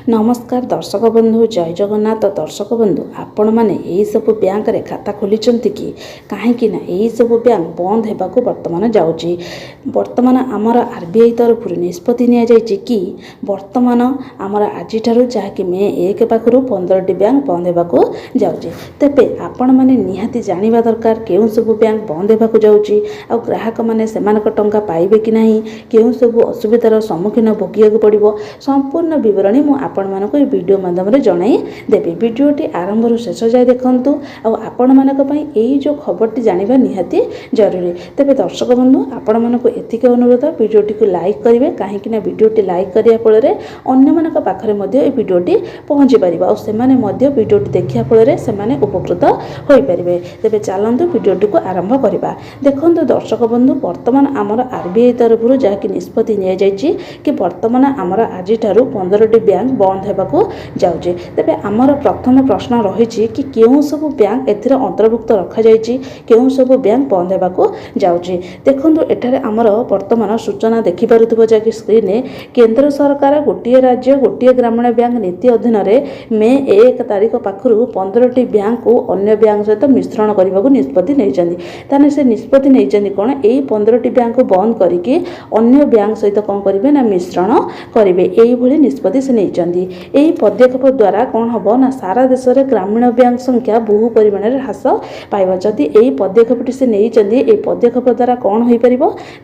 नमस्कार दर्शक बंधु जय जगन्नाथ। दर्शक बंधु आपण मैंने यही सब बैंक रे खाता खोलिचंती कि कहीं ना यही सब बैंक बंद होगा वर्तमान जाऊँगी। वर्तमान आमर आरबीआई तरफ निष्पत्ति नि जाइए कि वर्तमान आमर आज जहाँकि मे 1 पाखु 15टी बैंक बंद होगा जाऊँगी। तेबे आपण मैंने निहाती जानिबा दरकार केउं सब बैंक बंद होगा जाऊँगी आ ग्राहक मैंने सेमानक टंका पाइबे कि नहीं, केउं सब असुविधार सम्मुखीन भोगिया पड़ो संपूर्ण विवरणी मु आपण मानक वीडियो माध्यम जणाई देबी। वीडियोटी आरंभ शेष जाए देखंतु आ आपण मानक पई एई जो खबरटी जानिबा निहाती जरूरी। तेबे दर्शक बंधु आपण मानक एतिके अनुरोध वीडियोटी को लाइक करिवे, काहे कि ना वीडियोटी लाइक करिया फଳରେ अन्य मानक पाखरे मध्ये ए वीडियोटी पहुंची परिबा और सेमाने मध्ये वीडियोटी देखिया फଳରେ सेमाने उपकृत होई परिबे। तेबे चलंतु वीडियोटी को आरंभ करिबा। देखंतु दर्शक बंधु वर्तमान आमर आरबीआई तरफ जहाँकि निष्पत्ति नि जाइछि कि वर्तमान आमर आज 15टी बैंक बंद होगा जाऊँगी। तेबे आमर प्रथम प्रश्न रही कि केउं सब बैंक एथिरे अंतर्भुक्त रखा जाइछि, केउं सब बैंक बंद होगा जाऊँगी। देखंतु एठारे आमर वर्तमान सूचना देखि पारुथिबो जे स्क्रीन ने केंद्र सरकार गोटे राज्य गोटे ग्रामीण बैंक नीति अधीन मे 1 तारिख पाखरु 15टी बैंक को अन्य बैंक सहित मिश्रण करने को निष्पत्ति नहीं। ताने से निष्पत्ति नहीं कौन यही 15टी बैंक को बंद करके अन्य बैंक सहित कौन करेंगे ना मिश्रण करेंगे। यही निष्पत्ति से नहीं। यही पदक्षेप द्वारा कौन हम ना सारा देश में ग्रामीण बैंक संख्या बहु परिमाण ह्रास पाइब। जदि यही पदक्षेपटी से नहीं पदक्षेप द्वारा कौन हो पार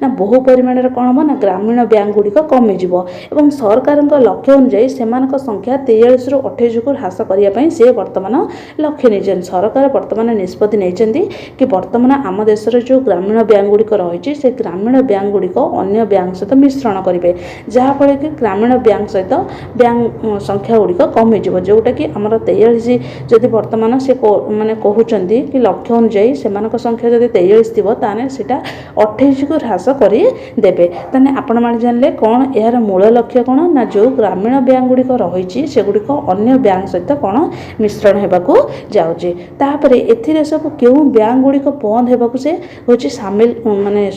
ना बहु परिमाण कौन हम ना ग्रामीण बैंक गुड़िक कमिज और सरकार लक्ष्य अनुजाई से संख्या 43 ରୁ 28 को ह्रास करने से वर्तमान लक्ष्य नहीं। सरकार वर्तमान निष्पत्ति नहीं कि वर्तमान आम देशर जो ग्रामीण बैंक गुड़िक रही से ग्रामीण बैंक गुड़िक अन्य बैंक सहित मिश्रण करेंगे, जहाँफल कि ग्रामीण बैंक सहित बैंक संख्या गुड़िक कमिज जोटा कि आमर 43 जदि वर्तमान से माने कहते कि लक्ष्य अनुजाई से संख्या जब 43 थी ताने सेटा 28 को ह्रास करदेवे। ताने आपण माने जानले कौन यार मूल लक्ष्य कौन ना जो ग्रामीण बैंक गुड़िक रही से गुड़िक अन्य बैंक सहित कौन मिश्रण होगा जाऊँगी। तापरे एथिरे सब केउं बैंक गुड़िक बंद होगा से होची सामिल माने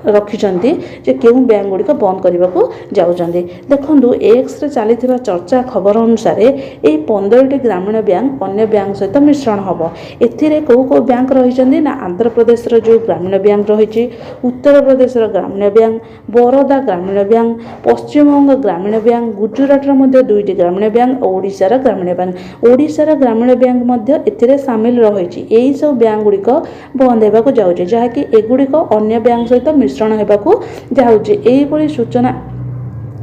रखिंट जे केउं बैंक गुड़िक बंद करने को जाऊँगी। देखो एक्स रे चली चर्चा खबर अनुसार यही 15टी ग्रामीण बैंक अन्य बैंक सहित मिश्रण हम। एथिरे कौ कौ बैंक रही ना आंध्र प्रदेश जो ग्रामीण बैंक रही, उत्तर प्रदेश ग्रामीण बैंक, बरोदा ग्रामीण बैंक, पश्चिमबंग ग्रामीण बैंक, गुजरात दुईटी ग्रामीण बैंक और ओडिशार ग्रामीण बैंक। ओडिशार ग्रामीण बैंक मध्य एथिरे सामिल रही। यही सब बैंक गुड़िक बंद होगा जाऊँगी, जहाँकि एगुड़िक अन्य बैंक सहित मिश्रण होगा जाऊँगी। यही सूचना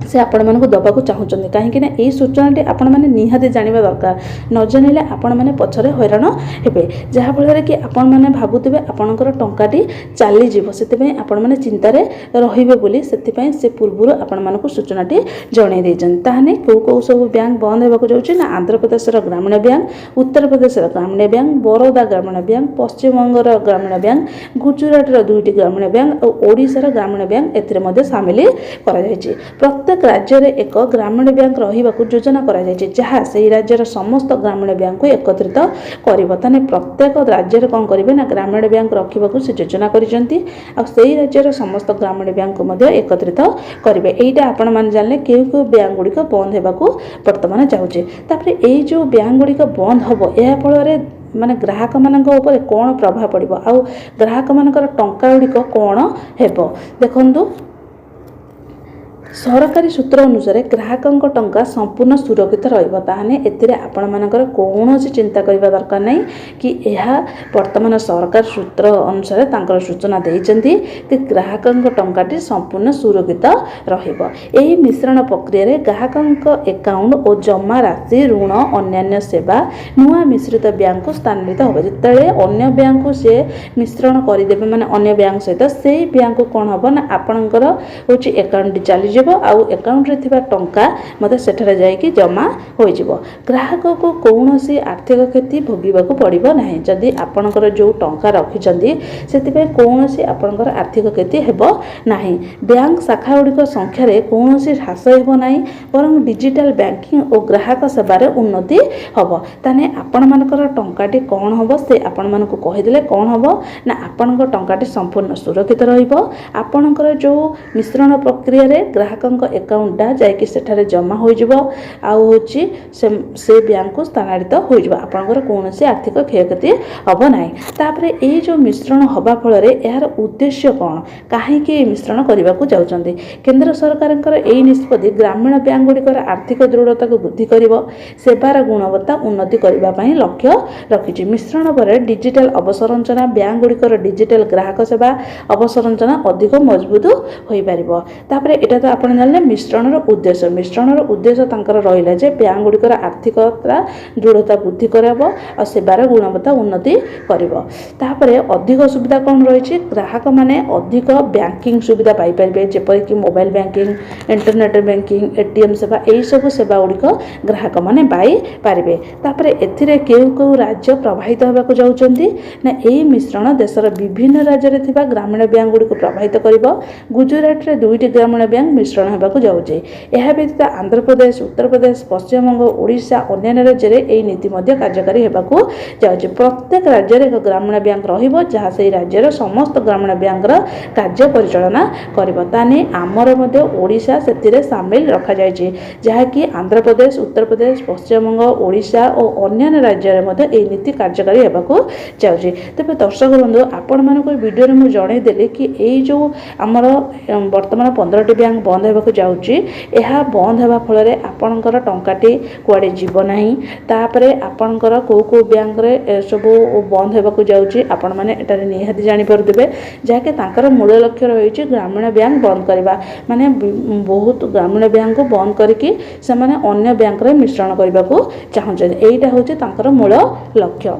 से आपण मानक दबाक चाहूँगी, कहीं यही सूचनाटी आपण मैंने निहाती जानवा दरकार। न जानिले आपण मैंने पछरे हैरान हेबे, जहाँफल कि आपण मैंने भावुवे आपणकर टंकाटी चलीज से आपण मैंने चिंतार रे बोली से पूर्व आपण मानक सूचनाटी जन ताने कौ कौ सब बैंक बंद होगा जाऊँगी ना आंध्र प्रदेश ग्रामीण बैंक, उत्तर प्रदेश ग्रामीण बैंक, बरोदा ग्रामीण बैंक, पश्चिमबंग ग्रामीण बैंक, गुजरात दुईटी ग्रामीण बैंक और ओडिशार ग्रामीण बैंक एथिरे सामिल कर प्रत्येक राज्य रे एक ग्रामीण बैंक रहिबाकु योजना करा जायछि, जहाँ से राज्यर समस्त ग्रामीण बैंक को एकत्रित करिबो। ताने प्रत्येक राज्य रे कोन करिवे ना ग्रामीण बैंक रखिबाकु से योजना करिसंती आ सेही राज्यर समस्त ग्रामीण बैंक को मध्ये एकत्रित करिवे। एइटा आपण मान जानले केउ बैंक गुड़िक बंद हेबाकु वर्तमान जाउछि। तापरे एई जो बैंक गुड़िक बंद हबो एहा फଳରେ माने ग्राहक मानक ऊपर कौन प्रभाव पड़ो आ ग्राहक मानकर टंका गुड़िक कौन हेबो। देखंतु सरकारी सूत्र अनुसार ग्राहकों टंका संपूर्ण सुरक्षित रही। एथिरे आपण मानकर कौन चिंता करबा दरकार नहीं कि यह वर्तमान सरकार सूत्र अनुसार तांकर सूचना देइचंती कि ग्राहकों टंकाटी संपूर्ण सुरक्षित रहिबो। एही मिश्रण प्रक्रिया रे ग्राहकों अकाउंट और जमा राशि ऋण अन्य सेवा नुआ मिश्रित बैंक को स्थानांतरित होबे। जेतेले अन्य बैंक को से मिश्रण करदेबे माने अन्य बैंक सहित से बैंक को कौन हम ना आपणकर होची अकाउंट चली आउ अकाउंट रे थिबा टंका मते सेठरे जाई कि जमा होई जिवो। ग्राहक को कौनसी आर्थिक क्षति भोगिबाकू पड़िबो नाही। जदि आपणकर जो टंका रखिचंदी सेतिबे कौनसी आपणकर आर्थिक क्षति हेबो नाही। बैंक शाखा गुड़िक संख्या रे कौनसी ह्रास हेबो नाही, बरं डिजिटल बैंकिंग और ग्राहक सेवार उन्नति हबो। ताने आपण मानकर टंकाटी कौन हबो से आपण मानको कहिदेले कौन हबो ना आपणकर टंकाटी संपूर्ण सुरक्षित रहिबो। आपणकर जो मिश्रण प्रक्रिया रे ग्राहक ଗ୍ରାହକଙ୍କ ଆକାଉଣ୍ଟଟା ଯାଇକି ସେଠାରେ ଜମା ହୋଇଯିବ ଆଉ ହେଉଛି ସେ ବ୍ୟାଙ୍କକୁ ସ୍ଥାନାନ୍ତରିତ ହୋଇଯିବ। ଆପଣଙ୍କର କୌଣସି ଆର୍ଥିକ କ୍ଷୟକ୍ଷତି ହେବ ନାହିଁ। ତାପରେ ଏଇ ଯେଉଁ ମିଶ୍ରଣ ହେବା ଫଳରେ ଏହାର ଉଦ୍ଦେଶ୍ୟ କ'ଣ, କାହିଁକି ଏହି ମିଶ୍ରଣ କରିବାକୁ ଯାଉଛନ୍ତି? କେନ୍ଦ୍ର ସରକାରଙ୍କର ଏହି ନିଷ୍ପତ୍ତି ଗ୍ରାମୀଣ ବ୍ୟାଙ୍କଗୁଡ଼ିକର ଆର୍ଥିକ ଦୃଢ଼ତାକୁ ବୃଦ୍ଧି କରିବ, ସେବାର ଗୁଣବତ୍ତା ଉନ୍ନତି କରିବା ପାଇଁ ଲକ୍ଷ୍ୟ ରଖିଛି। ମିଶ୍ରଣ ପରେ ଡିଜିଟାଲ ଅବସଂରଚନା, ବ୍ୟାଙ୍କଗୁଡ଼ିକର ଡିଜିଟାଲ ଗ୍ରାହକ ସେବା ଅବସଂରଚନା ଅଧିକ ମଜବୁତ ହୋଇପାରିବ। ତାପରେ ଏଇଟା ତ ଆପଣ ଜାଣିଲେ ମିଶ୍ରଣର ଉଦ୍ଦେଶ୍ୟ। ମିଶ୍ରଣର ଉଦ୍ଦେଶ୍ୟ ତାଙ୍କର ରହିଲା ଯେ ବ୍ୟାଙ୍କଗୁଡ଼ିକର ଆର୍ଥିକତା ଦୃଢ଼ତା ବୃଦ୍ଧି କରାଇବ ଆଉ ସେବାର ଗୁଣବତ୍ତା ଉନ୍ନତି କରିବ। ତାପରେ ଅଧିକ ସୁବିଧା କ'ଣ ରହିଛି, ଗ୍ରାହକମାନେ ଅଧିକ ବ୍ୟାଙ୍କିଂ ସୁବିଧା ପାଇପାରିବେ, ଯେପରିକି mobile banking, internet banking, ATM ସେବା, ଏହିସବୁ ସେବା ଗୁଡ଼ିକ ଗ୍ରାହକମାନେ ପାଇପାରିବେ। ତାପରେ ଏଥିରେ କେଉଁ କେଉଁ ରାଜ୍ୟ ପ୍ରଭାବିତ ହେବାକୁ ଯାଉଛନ୍ତି ନା ଏହି ମିଶ୍ରଣ ଦେଶର ବିଭିନ୍ନ ରାଜ୍ୟରେ ଥିବା ଗ୍ରାମୀଣ ବ୍ୟାଙ୍କ ଗୁଡ଼ିକୁ ପ୍ରଭାବିତ କରିବ। ଗୁଜୁରାଟରେ 2ଟି ଗ୍ରାମୀଣ ବ୍ୟାଙ୍କ ମିଶ୍ରଣ ହେବାକୁ ଯାଉଛି। ଏହା ବ୍ୟତୀତ ଆନ୍ଧ୍ରପ୍ରଦେଶ, ଉତ୍ତରପ୍ରଦେଶ, ପଶ୍ଚିମବଙ୍ଗ, ଓଡ଼ିଶା, ଅନ୍ୟାନ୍ୟ ରାଜ୍ୟରେ ଏହି ନୀତି ମଧ୍ୟ କାର୍ଯ୍ୟକାରୀ ହେବାକୁ ଯାଉଛି। ପ୍ରତ୍ୟେକ ରାଜ୍ୟରେ ଏକ ଗ୍ରାମୀଣ ବ୍ୟାଙ୍କ ରହିବ, ଯାହା ସେହି ରାଜ୍ୟର ସମସ୍ତ ଗ୍ରାମୀଣ ବ୍ୟାଙ୍କର କାର୍ଯ୍ୟ ପରିଚାଳନା କରିବ। ତାହେଲେ ଆମର ମଧ୍ୟ ଓଡ଼ିଶା ସେଥିରେ ସାମିଲ ରଖାଯାଇଛି, ଯାହାକି ଆନ୍ଧ୍ରପ୍ରଦେଶ, ଉତ୍ତରପ୍ରଦେଶ, ପଶ୍ଚିମବଙ୍ଗ, ଓଡ଼ିଶା ଓ ଅନ୍ୟାନ୍ୟ ରାଜ୍ୟରେ ମଧ୍ୟ ଏହି ନୀତି କାର୍ଯ୍ୟକାରୀ ହେବାକୁ ଯାଉଛି। ତେବେ ଦର୍ଶକ ବନ୍ଧୁ, ଆପଣମାନଙ୍କୁ ଏହି ଭିଡ଼ିଓରେ ମୁଁ ଜଣାଇଦେଲି କି ଏଇ ଯେଉଁ ଆମର ବର୍ତ୍ତମାନ 15ଟି ବ୍ୟାଙ୍କ ବନ୍ଦ ହେବାକୁ ଯାଉଛି, ଏହା ବନ୍ଦ ହେବା ଫଳରେ ଆପଣଙ୍କର ଟଙ୍କାଟି କୁଆଡ଼େ ଯିବ ନାହିଁ। ତାପରେ ଆପଣଙ୍କର କେଉଁ କେଉଁ ବ୍ୟାଙ୍କରେ ଏସବୁ ବନ୍ଦ ହେବାକୁ ଯାଉଛି ଆପଣମାନେ ଏଠାରେ ନିହାତି ଜାଣିପାରୁଥିବେ, ଯାହାକି ତାଙ୍କର ମୂଳ ଲକ୍ଷ୍ୟ ରହିଛି ଗ୍ରାମୀଣ ବ୍ୟାଙ୍କ ବନ୍ଦ କରିବା। ମାନେ ବହୁତ ଗ୍ରାମୀଣ ବ୍ୟାଙ୍କକୁ ବନ୍ଦ କରିକି ସେମାନେ ଅନ୍ୟ ବ୍ୟାଙ୍କରେ ମିଶ୍ରଣ କରିବାକୁ ଚାହୁଁଛନ୍ତି। ଏଇଟା ହେଉଛି ତାଙ୍କର ମୂଳ ଲକ୍ଷ୍ୟ,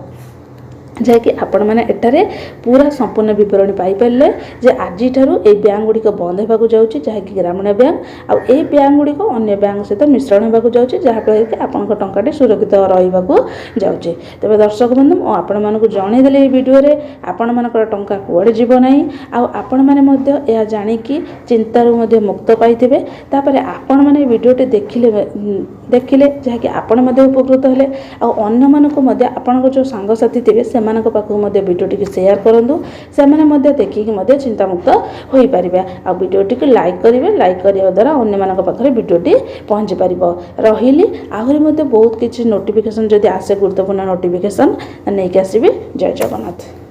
ଯାହାକି ଆପଣମାନେ ଏଠାରେ ପୁରା ସମ୍ପୂର୍ଣ୍ଣ ବିବରଣୀ ପାଇପାରିଲେ ଯେ ଆଜିଠାରୁ ଏହି ବ୍ୟାଙ୍କ ଗୁଡ଼ିକ ବନ୍ଦ ହେବାକୁ ଯାଉଛି, ଯାହାକି ଗ୍ରାମୀଣ ବ୍ୟାଙ୍କ, ଆଉ ଏହି ବ୍ୟାଙ୍କ ଗୁଡ଼ିକ ଅନ୍ୟ ବ୍ୟାଙ୍କ ସହିତ ମିଶ୍ରଣ ହେବାକୁ ଯାଉଛି, ଯାହାଫଳରେ କି ଆପଣଙ୍କ ଟଙ୍କାଟି ସୁରକ୍ଷିତ ରହିବାକୁ ଯାଉଛି। ତେବେ ଦର୍ଶକ ବନ୍ଧୁ, ମୁଁ ଆପଣମାନଙ୍କୁ ଜଣାଇଦେଲି ଏହି ଭିଡ଼ିଓରେ ଆପଣମାନଙ୍କର ଟଙ୍କା କୁଆଡ଼େ ଯିବ ନାହିଁ, ଆଉ ଆପଣମାନେ ମଧ୍ୟ ଏହା ଜାଣିକି ଚିନ୍ତାରୁ ମଧ୍ୟ ମୁକ୍ତ ପାଇଥିବେ। ତାପରେ ଆପଣମାନେ ଏହି ଭିଡ଼ିଓଟି ଦେଖିଲେ ଯାହାକି ଆପଣ ମଧ୍ୟ ଉପକୃତ ହେଲେ, ଆଉ ଅନ୍ୟମାନଙ୍କୁ ମଧ୍ୟ ଆପଣଙ୍କ ଯେଉଁ ସାଙ୍ଗସାଥି ଥିବେ ସେମାନଙ୍କ ପାଖକୁ ମଧ୍ୟ ଭିଡ଼ିଓଟିକୁ ସେୟାର କରନ୍ତୁ, ସେମାନେ ମଧ୍ୟ ଦେଖିକି ମଧ୍ୟ ଚିନ୍ତାମୁକ୍ତ ହୋଇପାରିବେ। ଆଉ ଭିଡ଼ିଓଟିକୁ ଲାଇକ୍ କରିବେ, ଲାଇକ୍ କରିବା ଦ୍ୱାରା ଅନ୍ୟମାନଙ୍କ ପାଖରେ ଭିଡ଼ିଓଟି ପହଞ୍ଚି ପାରିବ। ରହିଲି, ଆହୁରି ମଧ୍ୟ ବହୁତ କିଛି ନୋଟିଫିକେସନ୍ ଯଦି ଆସେ, ଗୁରୁତ୍ୱପୂର୍ଣ୍ଣ ନୋଟିଫିକେସନ୍ ନେଇକି ଆସିବି। ଜୟ ଜଗନ୍ନାଥ।